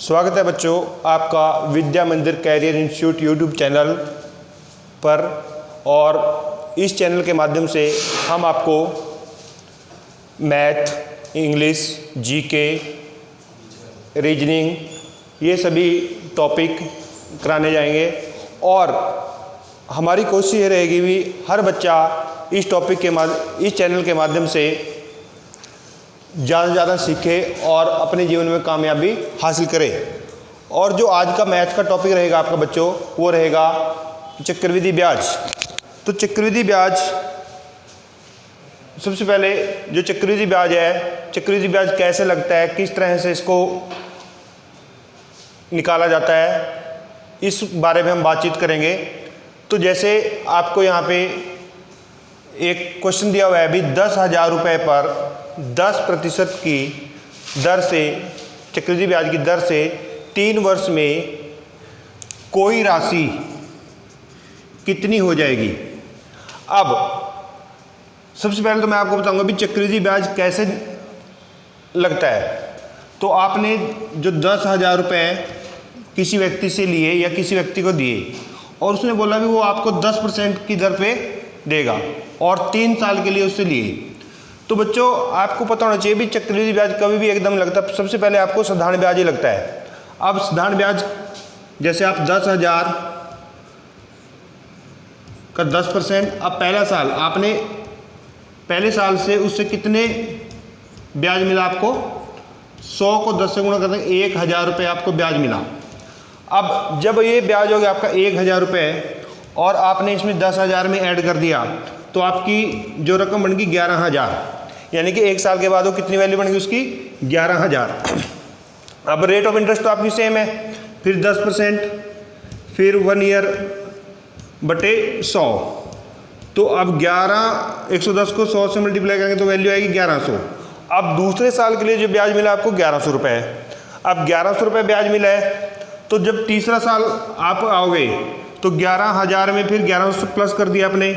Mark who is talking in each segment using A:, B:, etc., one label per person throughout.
A: स्वागत है बच्चों आपका विद्या मंदिर कैरियर इंस्टीट्यूट यूट्यूब चैनल पर। और इस चैनल के माध्यम से हम आपको मैथ, इंग्लिश, जीके, रीजनिंग ये सभी टॉपिक कराने जाएंगे। और हमारी कोशिश ये रहेगी भी हर बच्चा इस टॉपिक के इस चैनल के माध्यम से ज़्यादा से ज़्यादा सीखे और अपने जीवन में कामयाबी हासिल करे। और जो आज का मैथ का टॉपिक रहेगा आपका बच्चों, वो रहेगा चक्रवृद्धि ब्याज। तो चक्रवृद्धि ब्याज, सबसे पहले जो चक्रवृद्धि ब्याज है, चक्रवृद्धि ब्याज कैसे लगता है, किस तरह से इसको निकाला जाता है, इस बारे में हम बातचीत करेंगे। तो जैसे आपको यहाँ पे एक क्वेश्चन दिया हुआ है, अभी 10,000 रुपये पर 10% की दर से, चक्रवृद्धि ब्याज की दर से 3 वर्ष में कोई राशि कितनी हो जाएगी। अब सबसे पहले तो मैं आपको बताऊंगा भी चक्रवृद्धि ब्याज कैसे लगता है। तो आपने जो 10,000 रुपये किसी व्यक्ति से लिए या किसी व्यक्ति को दिए और उसने बोला भी वो आपको 10% की दर पे देगा और 3 साल के लिए उससे लिए, तो बच्चों आपको पता होना चाहिए भी चक्रवृद्धि ब्याज कभी भी एकदम लगता है। सबसे पहले आपको साधारण ब्याज ही लगता है। अब साधारण ब्याज जैसे आप 10,000 का 10%, अब पहला साल आपने पहले साल से उससे कितने ब्याज मिला आपको, 100 को 10 से गुणा करते हैं 1,000 रुपये आपको ब्याज मिला। अब जब ये ब्याज हो गया आपका 1,000 रुपये और आपने इसमें 10,000 में ऐड कर दिया तो आपकी जो रकम बन गई 11,000, यानी कि 1 साल के बाद वो कितनी वैल्यू बन गई उसकी, 11,000। अब रेट ऑफ इंटरेस्ट तो आपकी सेम है, फिर 10%, फिर 1 ईयर बटे 100। तो अब 110 को 100 से मल्टीप्लाई करेंगे तो वैल्यू आएगी 1100। अब दूसरे साल के लिए जो ब्याज मिला आपको 1100 रुपये है। अब 1100 रुपये ब्याज मिला है, तो जब तीसरा साल आप आओगे तो 11,000 में फिर 1100 प्लस कर दिया आपने,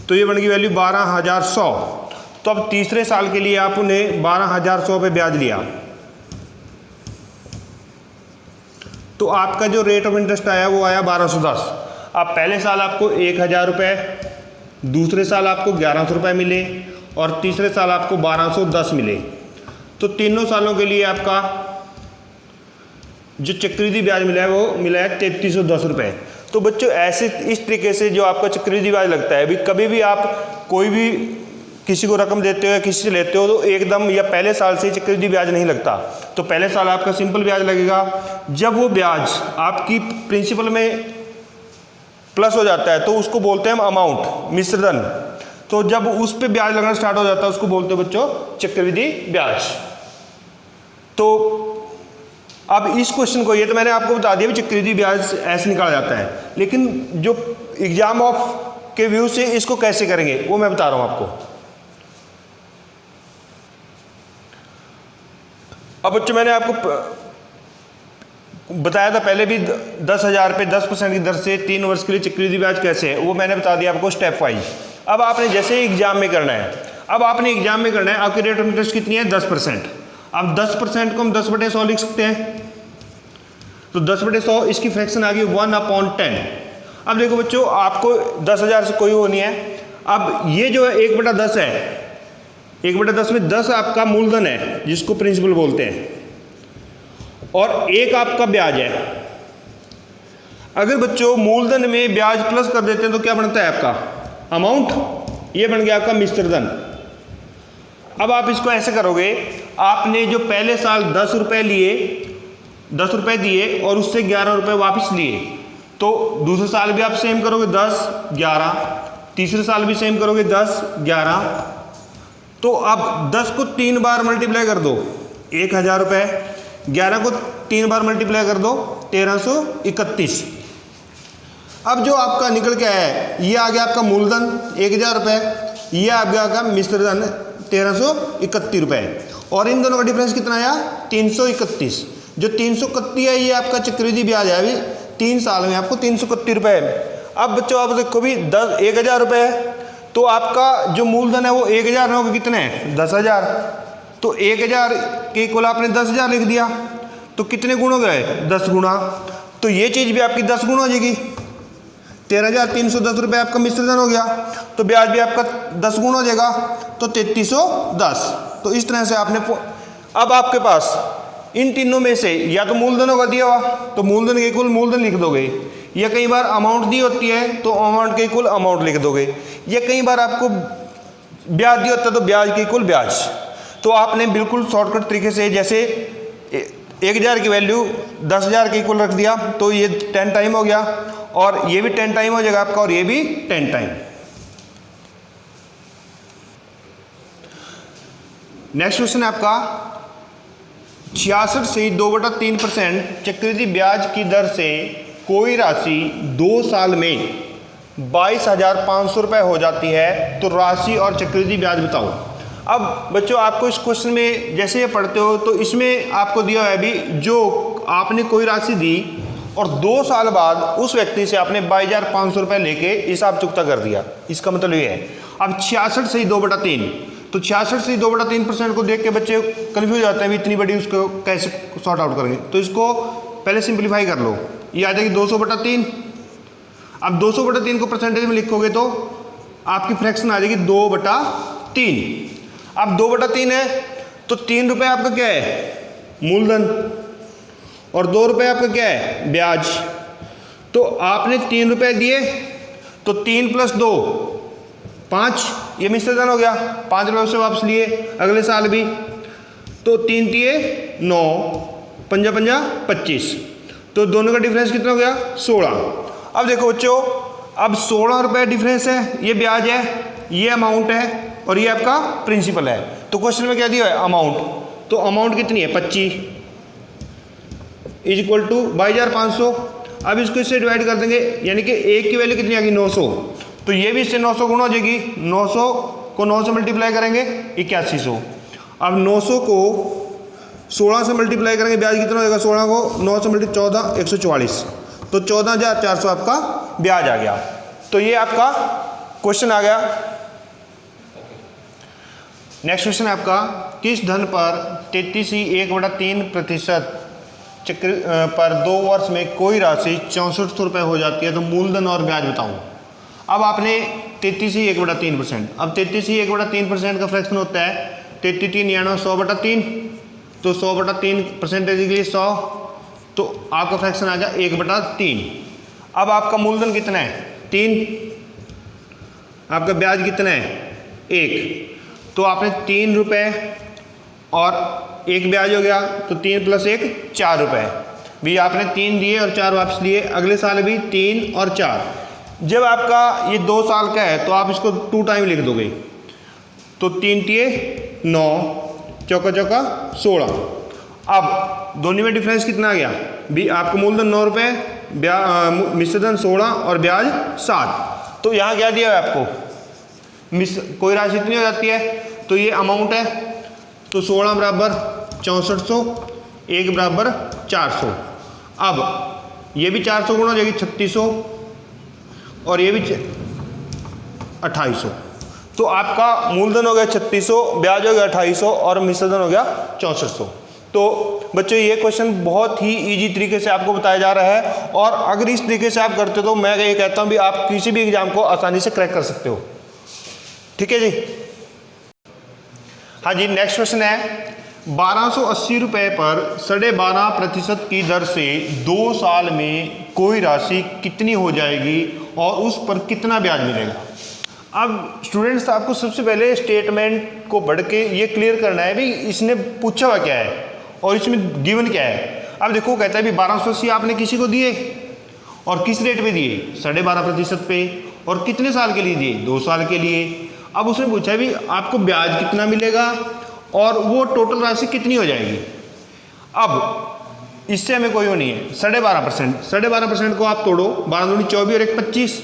A: तो ये बन गई वैल्यू 12,100। तो अब तीसरे साल के लिए आपने 12,100 पे ब्याज लिया, तो आपका जो रेट ऑफ इंटरेस्ट आया वो आया 1210। अब पहले साल आपको 1,000 रुपये, दूसरे साल आपको 1100 रुपये मिले और तीसरे साल आपको 1210 मिले। तो तीनों सालों के लिए आपका जो चक्रवृद्धि ब्याज मिला है वो मिला है 3,310 रुपये। तो बच्चों ऐसे इस तरीके से जो आपका चक्रवृद्धि ब्याज लगता है, भी कभी भी आप कोई भी किसी को रकम देते हो या किसी से लेते हो तो एकदम या पहले साल से चक्रवृद्धि ब्याज नहीं लगता। तो पहले साल आपका सिंपल ब्याज लगेगा। जब वो ब्याज आपकी प्रिंसिपल में प्लस हो जाता है तो उसको बोलते हैं हम अमाउंट, मिश्रधन। तो जब उस पर ब्याज लगना स्टार्ट हो जाता है उसको बोलते हैं बच्चों चक्रवृद्धि ब्याज। तो अब इस क्वेश्चन को, ये तो मैंने आपको बता दिया भी चक्रवृद्धि ब्याज ऐसे निकाला जाता है, लेकिन जो एग्जाम ऑफ के व्यू से इसको कैसे करेंगे वो मैं बता रहा हूं आपको। अब बच्चों मैंने आपको बताया था पहले भी 10,000 पे 10% की दर से 3 वर्ष के लिए चक्रवृद्धि ब्याज कैसे है, वो मैंने बता दिया आपको स्टेप वाइज। अब आपने जैसे एग्जाम में करना है, अब आपने एग्जाम में करना है, आपकी रेट ऑफ इंटरेस्ट कितनी है, 10%। अब 10% को हम 10/100 लिख सकते हैं, तो 10/100 इसकी फ्रैक्शन आ गई 1/10। अब देखो बच्चों आपको 10,000 से कोई वो नहीं है। अब ये जो है 1/10 है, 1/10 में 10 आपका मूलधन है जिसको प्रिंसिपल बोलते हैं और 1 आपका ब्याज है। अगर बच्चों मूलधन में ब्याज प्लस कर देते हैं तो क्या बनता है आपका अमाउंट, ये बन गया आपका मिश्रधन। अब आप इसको ऐसे करोगे, आपने जो पहले साल 10 रुपये लिए, 10 रुपये दिए और उससे 11 रुपये वापस लिए, तो दूसरे साल भी आप सेम करोगे 10, 11, तीसरे साल भी सेम करोगे 10, 11। तो अब 10 को 3 बार मल्टीप्लाई कर दो 1,000 रुपये, 11 को 3 बार मल्टीप्लाई कर दो 1,331। अब जो आपका निकल के आया है ये आ गया आपका मूलधन 1,000 रुपये, ये आ गया आपका मिश्रधन 1,331 रुपये, और इन दोनों का डिफरेंस कितना आया 331। जो 331 है ये आपका चक्रवृद्धि ब्याज है, अभी 3 साल में आपको 331 रुपये है। अब बच्चों आप देखो भी 1,000 रुपये है, तो आपका जो मूलधन है वो 1,000 होगा कितने हैं 10,000, तो 1000 के इक्वल आपने 10,000 लिख दिया, तो कितने गुण हो गए? 10 गुना। तो ये चीज़ भी आपकी 10 गुना हो जाएगी। 13,310 रुपये आपका मिश्र धन हो गया, तो ब्याज भी आपका 10 गुना हो जाएगा, तो 3310। तो इस तरह से आपने अब आपके पास इन तीनों में से या तो मूलधन होगा दिया हुआ, तो मूलधन के कुल मूलधन लिख दोगे, या कई बार अमाउंट दी होती है तो अमाउंट के कुल अमाउंट लिख दोगे, या कई बार आपको ब्याज दिया होता है तो ब्याज के कुल ब्याज। तो आपने बिल्कुल शॉर्टकट तरीके से, जैसे 1000 की वैल्यू 10,000 के इक्वल रख दिया, तो ये 10 टाइम हो गया, और ये भी 10 टाइम हो जाएगा आपका, और ये भी 10 टाइम। नेक्स्ट क्वेश्चन है आपका 66 से 2/3% चक्रवृद्धि ब्याज की दर से कोई राशि 2 साल में 22,500 रुपये हो जाती है, तो राशि और चक्रवृद्धि ब्याज बताओ। अब बच्चों आपको इस क्वेश्चन में जैसे ये पढ़ते हो तो इसमें आपको दिया हुआ है भी, जो आपने कोई राशि दी और 2 साल बाद उस व्यक्ति से आपने 22,500 रुपये लेके हिसाब चुकता कर दिया। इसका मतलब ये है, अब 66 से 2/3, तो 66 से 2/3% को देख के बच्चे कन्फ्यूज जाते हैं भी इतनी बड़ी उसको कैसे सॉर्ट आउट करेंगे। तो इसको पहले सिंप्लीफाई कर लो, ये आ जाएगी 200/3। अब 200/3 को परसेंटेज में लिखोगे तो आपकी फ्रैक्शन आ जाएगी 2/3। अब 2/3 है तो 3 रुपये आपका क्या है? मूलधन, और 2 रुपये आपका क्या है? ब्याज। तो आपने 3 रुपये दिए, तो 3 + 2 5, ये मिश्र धन हो गया, 5 रुपये उससे वापस लिए अगले साल भी, तो 3 तिये 9, 5 5 25, तो दोनों का डिफरेंस कितना हो गया? 16। अब देखो बच्चों, अब 16 रुपये डिफरेंस है, ये ब्याज है, ये अमाउंट है, और ये आपका प्रिंसिपल है। तो क्वेश्चन में क्या दिया है? अमाउंट। तो अमाउंट कितनी है? 25 = 22,500। अब इसको इससे डिवाइड कर देंगे, यानी कि एक की वैल्यू कितनी आ गई? 900। तो ये भी इससे 900 गुना हो जाएगी, 900 को 9 से मल्टीप्लाई करेंगे 8100। अब 900 को 16 से मल्टीप्लाई करेंगे, ब्याज कितना हो जाएगा? 16 को 9 से मल्टीप्लाई 14, 144, तो 14,400 आपका ब्याज आ गया। तो ये आपका क्वेश्चन आ गया। नेक्स्ट क्वेश्चन है आपका, किस धन पर 33 1/3% चक्र पर 2 वर्ष में कोई राशि 6400 रुपये हो जाती है, तो मूलधन और ब्याज बताऊं। अब आपने 33 1/3%, अब 33 1/3% का फ्रैक्शन होता है 33 यानी 100/3, तो 100/3 परसेंटेज के लिए 100, तो आपका फ्रैक्शन आ गया 1/3। अब आपका मूलधन कितना है? 3, आपका ब्याज कितना है? 1, तो आपने 3 रुपये और 1 ब्याज हो गया, तो 3 + 1 4 रुपये भी आपने 3 दिए और 4 वापस लिए, अगले साल भी 3 और 4। जब आपका ये 2 साल का है तो आप इसको 2 टाइम लिख दोगे, तो 3 तिये 9, चौका चौका 16। अब दोनों में डिफरेंस कितना आ गया? भी आपका मूलधन 9 रुपये, मिश्रधन 16 और ब्याज 7। तो यहाँ क्या दिया है आपको? कोई राशि इतनी हो जाती है, तो ये अमाउंट है, तो 16 बराबर 6400, 1 बराबर 400। अब ये भी 400 गुना हो जाएगी 3600, और ये भी 2800। तो आपका मूलधन हो गया 3600, ब्याज हो गया 2800, और मिश्रधन हो गया 6400। तो बच्चों ये क्वेश्चन बहुत ही इजी तरीके से आपको बताया जा रहा है, और अगर इस तरीके से आप करते हो तो मैं ये कहता हूँ भी आप किसी भी एग्जाम को आसानी से क्रैक कर सकते हो। ठीक है जी। हाँ जी, नेक्स्ट क्वेश्चन है 1280 रुपये पर 12.5% की दर से 2 साल में कोई राशि कितनी हो जाएगी और उस पर कितना ब्याज मिलेगा। अब स्टूडेंट्स आपको सबसे पहले स्टेटमेंट को पढ़ के ये क्लियर करना है भी इसने पूछा हुआ क्या है और इसमें गिवन क्या है। अब देखो कहता है भी 1280 आपने किसी को दिए और किस रेट पे दिए? 12.5% पे, और कितने साल के लिए दिए? 2 साल के लिए। अब उसने पूछा भी आपको ब्याज कितना मिलेगा और वो टोटल राशि कितनी हो जाएगी। अब इससे हमें कोई वो नहीं है। 12.5%, 12.5% को आप तोड़ो, 12 दूनी 24 और 1 25,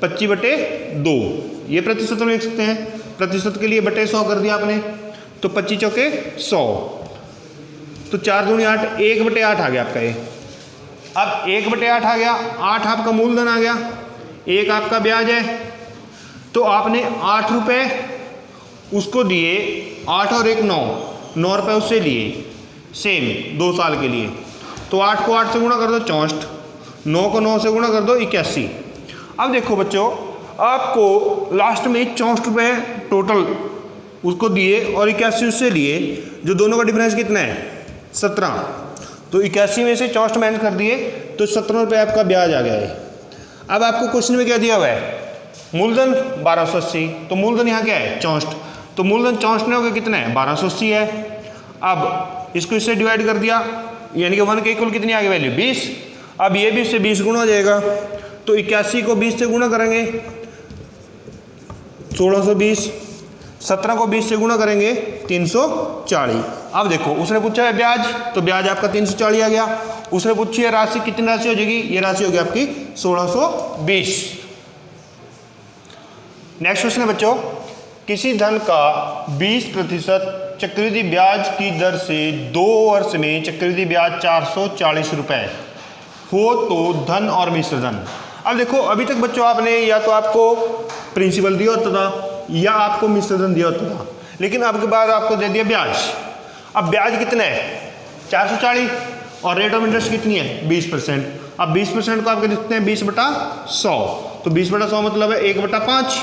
A: 25/2 ये प्रतिशत में लिख सकते हैं। प्रतिशत के लिए बटे 100 कर दिया आपने, तो 25 चौके 100, तो 4 दूनी 8, 1/8 आ गया आपका ये। अब 1/8 आ गया, 8 आपका मूलधन आ गया, 1 आपका ब्याज है, तो आपने 8 रुपये उसको दिए, 8 और 1 9, 9 रुपये उससे लिए सेम 2 साल के लिए। तो 8 को 8 से गुणा कर दो 64, 9 को 9 से गुणा कर दो 81। अब देखो बच्चों, आपको लास्ट में 64 रुपये टोटल उसको दिए और 81 उससे लिए, जो दोनों का डिफरेंस कितना है 17। तो 81 में से 64 माइनस कर दिए तो 17 रुपये आपका ब्याज आ गया है। अब आपको क्वेश्चन में क्या दिया हुआ है, मूलधन 1280, तो मूलधन यहाँ क्या है 64, तो मूलधन 64 हो गया कितना है 1280 है। अब इसको इससे डिवाइड कर दिया, यानी कि 1 के इक्वल कितनी आ गई वैल्यू 20। अब ये भी इससे 20 गुना हो जाएगा, तो 81 को 20 से गुणा करेंगे 1620, 17 को 20 से गुणा करेंगे 340। अब देखो उसने पूछा है ब्याज, तो ब्याज आपका 340 आ गया। उसने पूछी है राशि, कितनी राशि हो जाएगी, ये राशि होगी आपकी 1620। नेक्स्ट क्वेश्चन है बच्चों, किसी धन का 20% चक्रवृद्धि ब्याज की दर से 2 वर्ष में चक्रवृद्धि ब्याज 440 रुपये हो तो धन और मिश्र धन। अब देखो अभी तक बच्चों आपने या तो आपको प्रिंसिपल दिया होता था या आपको मिश्र धन दिया होता था, लेकिन अब के बाद आपको दे दिया ब्याज। अब ब्याज कितना है 440 और रेट ऑफ इंटरेस्ट कितनी है 20%। अब 20% को आपके लिखते हैं 20/100, तो 20/100 मतलब है 1/5।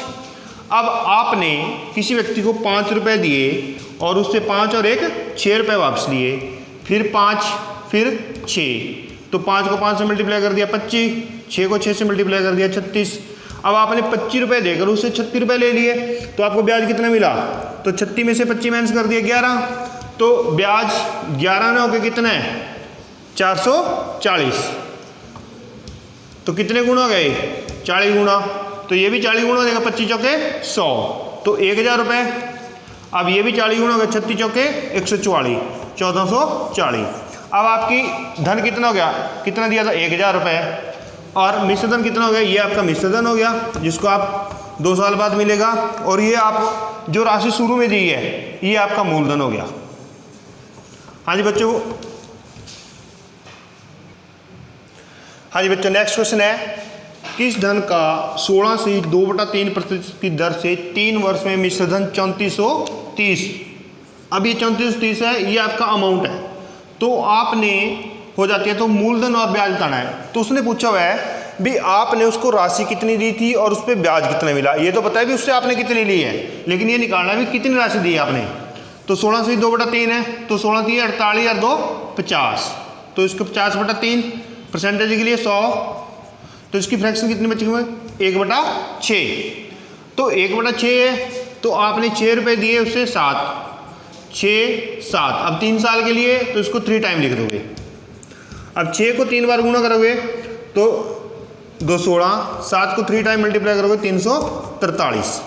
A: अब आपने किसी व्यक्ति को 5 रुपये दिए और उससे 5 और 1 6 रुपये वापस लिए, फिर 5 फिर 6, तो 5 को 5 से मल्टीप्लाई कर दिया 25, 6 को 6 से मल्टीप्लाई कर दिया 36। अब आपने 25 रुपये देकर उससे 36 रुपये ले लिए, तो आपको ब्याज कितना मिला, तो 36 में से 25 माइनस कर दिया 11, तो ब्याज 11 में होकर कितना है 440। तो कितने गुण हो गए 40 गुना, तो ये भी 40 गुना हो जाएगा 25 चौके 100, तो 1000 रुपये। अब ये भी 40 गुना हो गया 36 चौके 144, 1440। अब आपकी धन कितना हो गया, कितना दिया था 1000 रुपये, और मिश्र धन कितना हो गया, ये आपका मिश्र धन हो गया जिसको आप 2 साल बाद मिलेगा, और ये आप जो राशि शुरू में दी है ये आपका मूलधन हो गया। हाँ जी बच्चों, नेक्स्ट क्वेश्चन है, किस धन का 16 से 2/3% की दर से 3 वर्ष में मिश्र धन 3430। अब ये 3430 है, ये आपका अमाउंट है, तो आपने हो जाती है तो मूलधन और ब्याज बताना है। तो उसने पूछा हुआ है भी आपने उसको राशि कितनी दी थी और उस पर ब्याज कितना मिला, ये तो पता है भी उससे आपने कितनी ली है, लेकिन ये निकालना भी कितनी राशि दी है आपने। तो 16 से 2/3 है, तो 16 3 48 और 2 50, तो इसको 50/3 परसेंटेज के लिए 100, तो इसकी फ्रैक्शन कितनी बची हुई 1/6, तो 1/6 है, तो आपने 6 रुपये दिए उससे 7, 6 7। अब 3 साल के लिए तो इसको 3 टाइम लिख दोगे। अब 6 को 3 बार गुणा करोगे तो 216, 7 को 3 टाइम मल्टीप्लाई करोगे 343।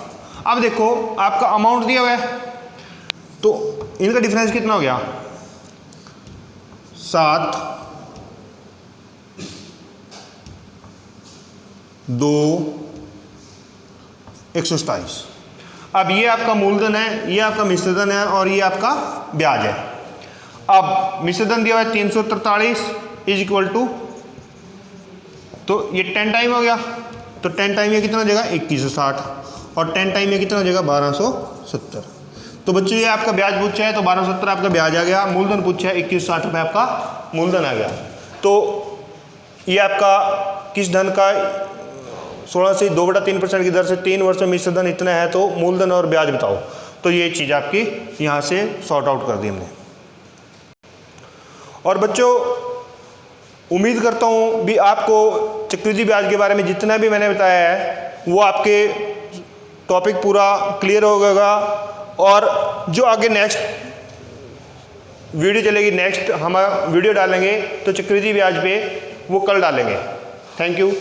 A: अब देखो आपका अमाउंट दिया हुआ है, तो इनका डिफरेंस कितना हो गया 7 2 127। अब ये आपका मूलधन है, ये आपका मिश्रधन है और ये आपका ब्याज है। अब मिश्रधन दिया हुआ है 343 इज इक्वल टू, तो ये 10 टाइम हो गया, तो 10 टाइम ये कितना हो जाएगा 2160, और 10 टाइम ये कितना हो जाएगा 1270। तो बच्चों ये आपका ब्याज पूछा है तो 1270 आपका ब्याज आ गया, मूलधन पूछा है 2160 रुपये आपका मूलधन आ गया। तो ये आपका किस धन का 16 से 2/3% की दर से 3 वर्ष में मिश्रधन इतना है, तो मूलधन और ब्याज बताओ। तो ये चीज़ आपकी यहाँ से सॉर्ट आउट कर दी हमने। और बच्चों उम्मीद करता हूँ भी आपको चक्रवृद्धि ब्याज के बारे में जितना भी मैंने बताया है वो आपके टॉपिक पूरा क्लियर हो गया, और जो आगे नेक्स्ट वीडियो चलेगी, नेक्स्ट हम वीडियो डालेंगे तो चक्रवृद्धि ब्याज पे वो कल डालेंगे। Thank you.